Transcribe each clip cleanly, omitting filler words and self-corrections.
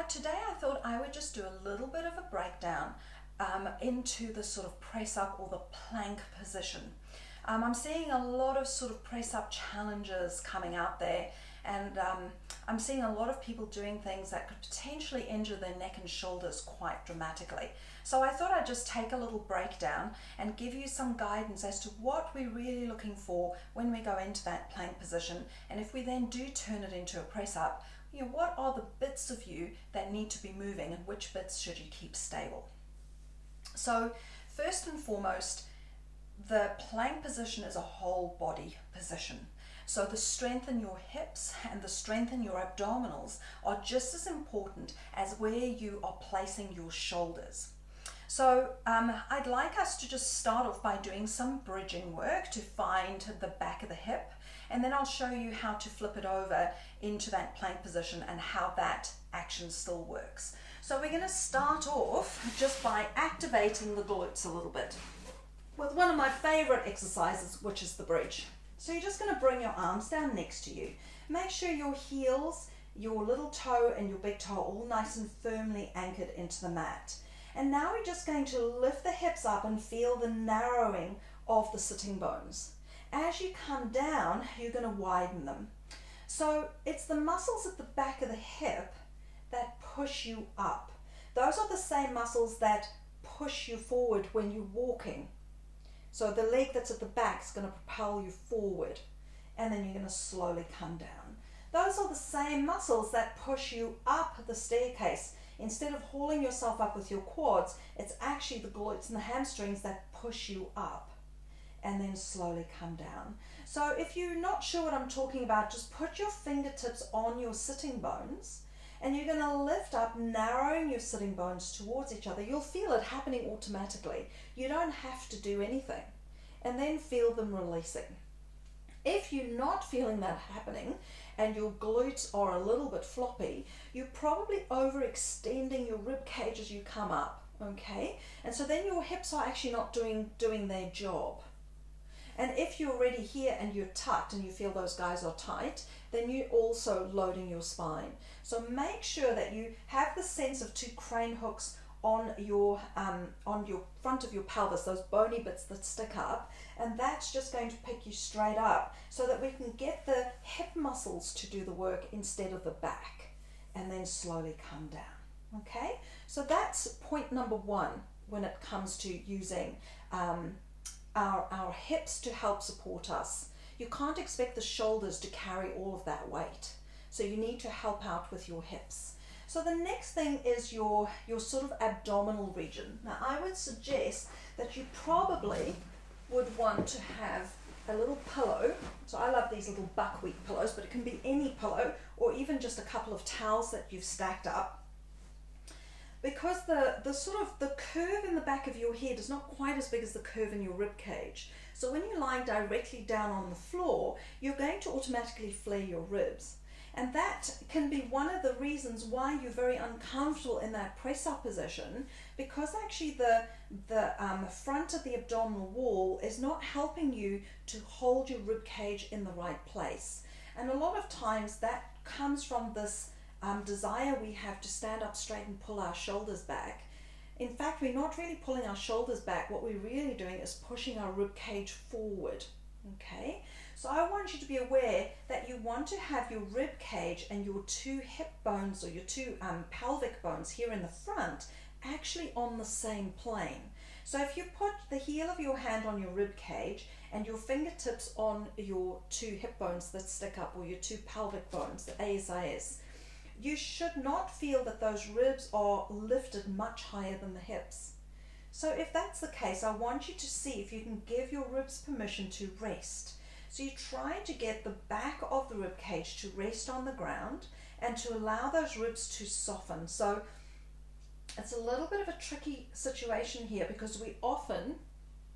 Today I thought I would just do a little bit of a breakdown into the sort of press up or the plank position. I'm seeing a lot of sort of press up challenges coming out there, and I'm seeing a lot of people doing things that could potentially injure their neck and shoulders quite dramatically. So I thought I'd just take a little breakdown and give you some guidance as to what we're really looking for when we go into that plank position, and if we then do turn it into a press up, what are the bits of you that need to be moving and which bits should you keep stable? So first and foremost, the plank position is a whole body position. So the strength in your hips and the strength in your abdominals are just as important as where you are placing your shoulders. So I'd like us to just start off by doing some bridging work to find the back of the hip, and then I'll show you how to flip it over into that plank position and how that action still works. So we're going to start off just by activating the glutes a little bit with one of my favorite exercises, which is the breech. So you're just going to bring your arms down next to you. Make sure your heels, your little toe and your big toe are all nice and firmly anchored into the mat. And now we're just going to lift the hips up and feel the narrowing of the sitting bones. As you come down, you're going to widen them. So it's the muscles at the back of the hip that push you up. Those are the same muscles that push you forward when you're walking. So the leg that's at the back is going to propel you forward, and then you're going to slowly come down. Those are the same muscles that push you up the staircase. Instead of hauling yourself up with your quads, it's actually the glutes and the hamstrings that push you up and then slowly come down. So if you're not sure what I'm talking about, just put your fingertips on your sitting bones and you're going to lift up, narrowing your sitting bones towards each other. You'll feel it happening automatically. You don't have to do anything. And then feel them releasing. If you're not feeling that happening and your glutes are a little bit floppy, you're probably overextending your rib cage as you come up, okay? And so then your hips are actually not doing their job. And if you're already here and you're tucked and you feel those guys are tight, then you're also loading your spine. So make sure that you have the sense of two crane hooks on your front of your pelvis, those bony bits that stick up, and that's just going to pick you straight up so that we can get the hip muscles to do the work instead of the back, and then slowly come down. Okay, so that's point number one when it comes to using our hips to help support us. You can't expect the shoulders to carry all of that weight, so you need to help out with your hips. So the next thing is your sort of abdominal region. Now I would suggest that you probably would want to have a little pillow. So I love these little buckwheat pillows, but it can be any pillow or even just a couple of towels that you've stacked up. Because the sort of the curve in the back of your head is not quite as big as the curve in your rib cage. So when you're lying directly down on the floor, you're going to automatically flare your ribs. And that can be one of the reasons why you're very uncomfortable in that press up position, because actually the front of the abdominal wall is not helping you to hold your rib cage in the right place. And a lot of times that comes from this desire we have to stand up straight and pull our shoulders back. In fact, we're not really pulling our shoulders back. What we're really doing is pushing our rib cage forward. Okay, so I want you to be aware that you want to have your rib cage and your two hip bones or your two pelvic bones here in the front actually on the same plane. So if you put the heel of your hand on your rib cage and your fingertips on your two hip bones that stick up, or your two pelvic bones, the ASIS, you should not feel that those ribs are lifted much higher than the hips. So if that's the case, I want you to see if you can give your ribs permission to rest. So you're trying to get the back of the rib cage to rest on the ground and to allow those ribs to soften. So it's a little bit of a tricky situation here because we often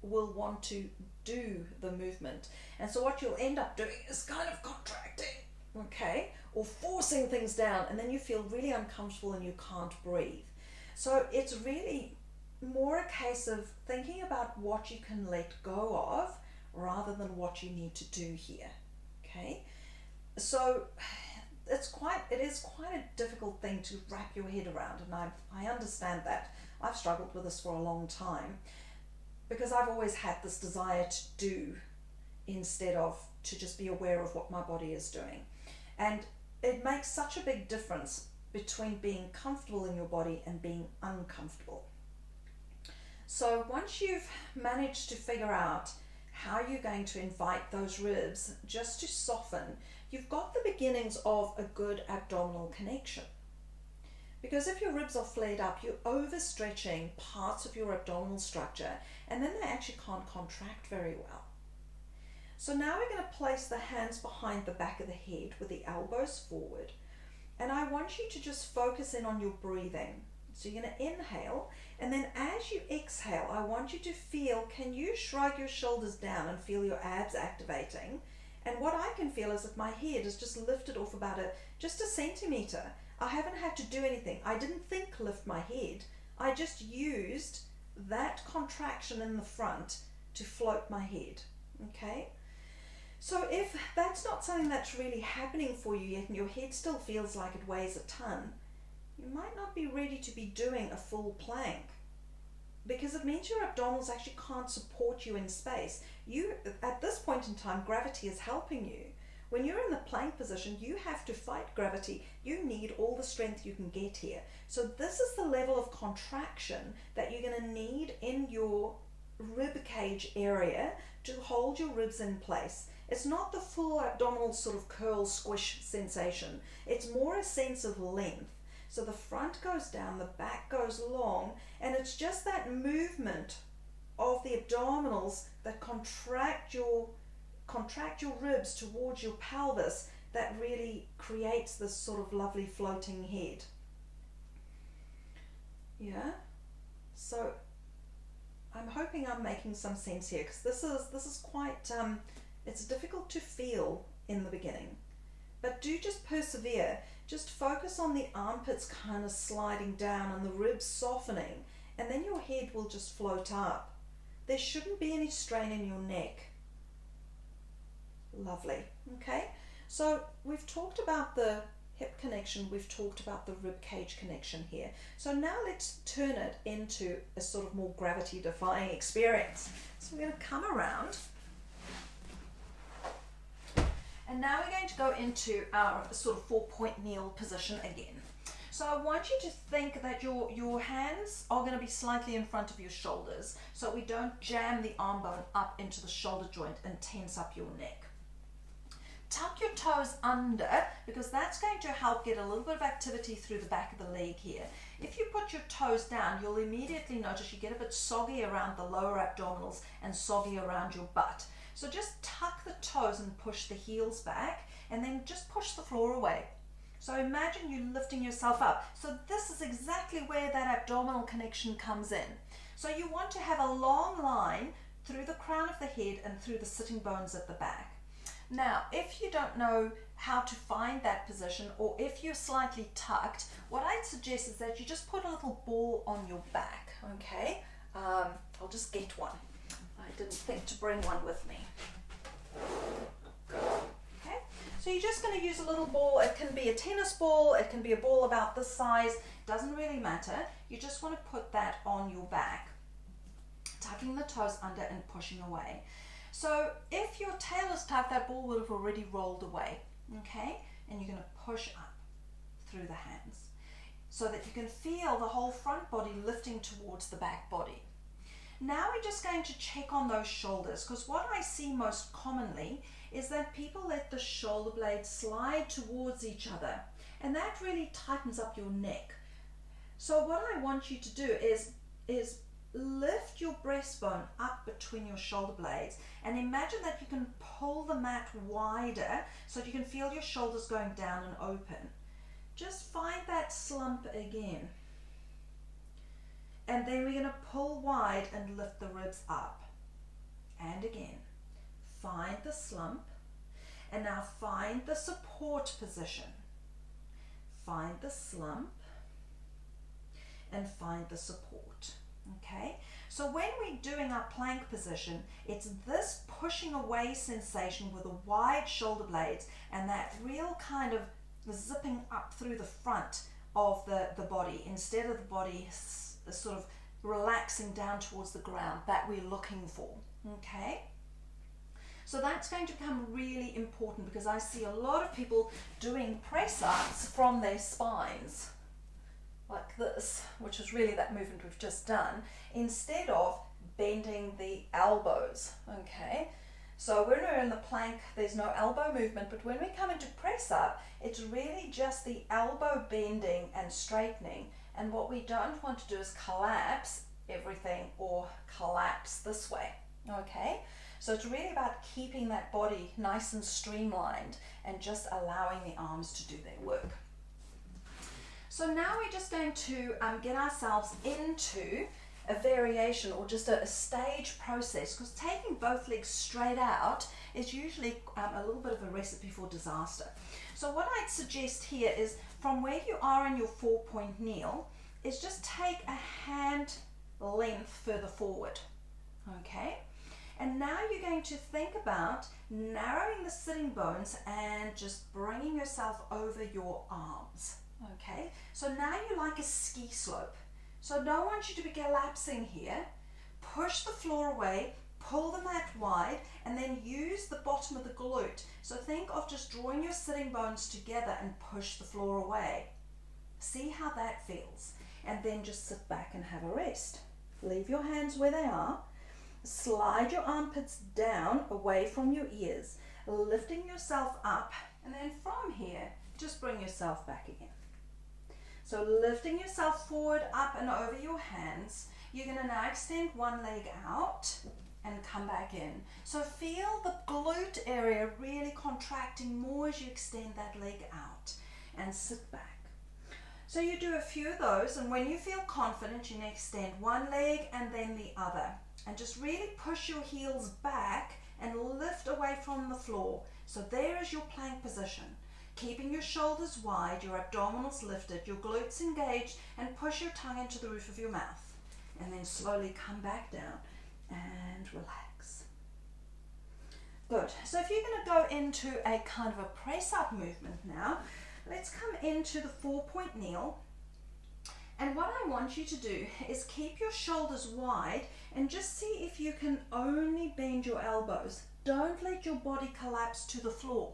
will want to do the movement. And so what you'll end up doing is kind of contracting, okay, or forcing things down, and then you feel really uncomfortable and you can't breathe. So it's really more a case of thinking about what you can let go of rather than what you need to do here. Okay, so it is quite a difficult thing to wrap your head around, and I understand that. I've struggled with this for a long time because I've always had this desire to do instead of to just be aware of what my body is doing. And it makes such a big difference between being comfortable in your body and being uncomfortable. So once you've managed to figure out how you're going to invite those ribs just to soften, you've got the beginnings of a good abdominal connection. Because if your ribs are flared up, you're overstretching parts of your abdominal structure, and then they actually can't contract very well. So now we're going to place the hands behind the back of the head with the elbows forward. And I want you to just focus in on your breathing. So you're going to inhale, and then as you exhale, I want you to feel, can you shrug your shoulders down and feel your abs activating? And what I can feel is that my head is just lifted off about just a centimeter. I haven't had to do anything. I didn't think lift my head. I just used that contraction in the front to float my head. Okay? So if that's not something that's really happening for you yet, and your head still feels like it weighs a ton, you might not be ready to be doing a full plank, because it means your abdominals actually can't support you in space. At this point in time, gravity is helping you. When you're in the plank position, you have to fight gravity. You need all the strength you can get here. So this is the level of contraction that you're going to need in your rib cage area to hold your ribs in place. It's not the full abdominal sort of curl squish sensation. It's more a sense of length. So the front goes down, the back goes long, and it's just that movement of the abdominals that contract your ribs towards your pelvis that really creates this sort of lovely floating head. Yeah? So I'm hoping I'm making some sense here, because this is quite it's difficult to feel in the beginning, but do just persevere. Just focus on the armpits kind of sliding down and the ribs softening, and then your head will just float up. There shouldn't be any strain in your neck. Lovely. Okay, so we've talked about the hip connection, we've talked about the rib cage connection here. So now let's turn it into a sort of more gravity defying experience. So we're going to come around, and now we're going to go into our sort of 4-point kneel position again. So I want you to think that your hands are going to be slightly in front of your shoulders, so we don't jam the arm bone up into the shoulder joint and tense up your neck. Tuck your toes under, because that's going to help get a little bit of activity through the back of the leg here. If you put your toes down, you'll immediately notice you get a bit soggy around the lower abdominals and soggy around your butt. So just tuck the toes and push the heels back, and then just push the floor away. So imagine you lifting yourself up. So this is exactly where that abdominal connection comes in. So you want to have a long line through the crown of the head and through the sitting bones at the back. Now, if you don't know how to find that position, or if you're slightly tucked, what I'd suggest is that you just put a little ball on your back, okay? I'll just get one. I didn't think to bring one with me. Okay, so you're just going to use a little ball. It can be a tennis ball, it can be a ball about this size, doesn't really matter. You just want to put that on your back, tucking the toes under and pushing away. So if your tail is tucked, that ball would have already rolled away, okay? And you're going to push up through the hands so that you can feel the whole front body lifting towards the back body. Now we're just going to check on those shoulders, because what I see most commonly is that people let the shoulder blades slide towards each other, and that really tightens up your neck. So what I want you to do is lift your breastbone up between your shoulder blades, and imagine that you can pull the mat wider so that you can feel your shoulders going down and open. Just find that slump again. And then we're going to pull wide and lift the ribs up. And again, find the slump. And now find the support position. Find the slump. And find the support. Okay? So when we're doing our plank position, it's this pushing away sensation with the wide shoulder blades and that real kind of zipping up through the front of the body instead of the body sort of relaxing down towards the ground that we're looking for. Okay, so that's going to become really important because I see a lot of people doing press ups from their spines like this, which is really that movement we've just done, instead of bending the elbows. Okay, so when we're in the plank, there's no elbow movement, but when we come into press up, it's really just the elbow bending and straightening. And what we don't want to do is collapse everything or collapse this way. Okay, so it's really about keeping that body nice and streamlined and just allowing the arms to do their work. So now we're just going to get ourselves into a variation or just a stage process, because taking both legs straight out is usually a little bit of a recipe for disaster. So what I'd suggest here is from where you are in your 4-point kneel is just take a hand length further forward. Okay, and now you're going to think about narrowing the sitting bones and just bringing yourself over your arms. Okay, so now you're like a ski slope. So I don't want you to be collapsing here. Push the floor away, pull the mat wide, and then use the bottom of the glute. So think of just drawing your sitting bones together and push the floor away. See how that feels. And then just sit back and have a rest. Leave your hands where they are. Slide your armpits down away from your ears, lifting yourself up, and then from here, just bring yourself back again. So lifting yourself forward, up and over your hands, you're going to now extend one leg out and come back in. So feel the glute area really contracting more as you extend that leg out and sit back. So you do a few of those, and when you feel confident, you next extend one leg and then the other. And just really push your heels back and lift away from the floor. So there is your plank position. Keeping your shoulders wide, your abdominals lifted, your glutes engaged, and push your tongue into the roof of your mouth. And then slowly come back down and relax. Good. So if you're going to go into a kind of a press-up movement now, let's come into the 4-point kneel. And what I want you to do is keep your shoulders wide and just see if you can only bend your elbows. Don't let your body collapse to the floor.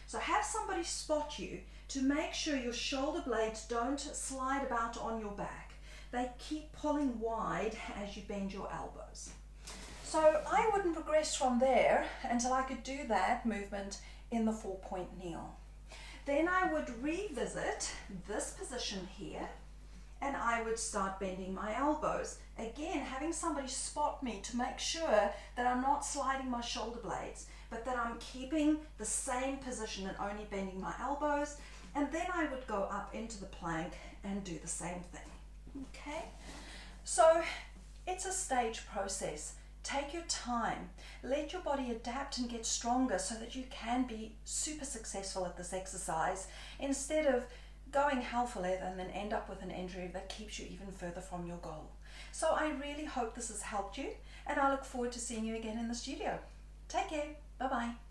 So have somebody spot you to make sure your shoulder blades don't slide about on your back. They keep pulling wide as you bend your elbows. So I wouldn't progress from there until I could do that movement in the 4-point kneel. Then I would revisit this position here, and I would start bending my elbows. Again, having somebody spot me to make sure that I'm not sliding my shoulder blades, but that I'm keeping the same position and only bending my elbows. And then I would go up into the plank and do the same thing. Okay? So it's a stage process. Take your time. Let your body adapt and get stronger so that you can be super successful at this exercise, instead of going hell for leather and then end up with an injury that keeps you even further from your goal. So I really hope this has helped you, and I look forward to seeing you again in the studio. Take care. Bye-bye.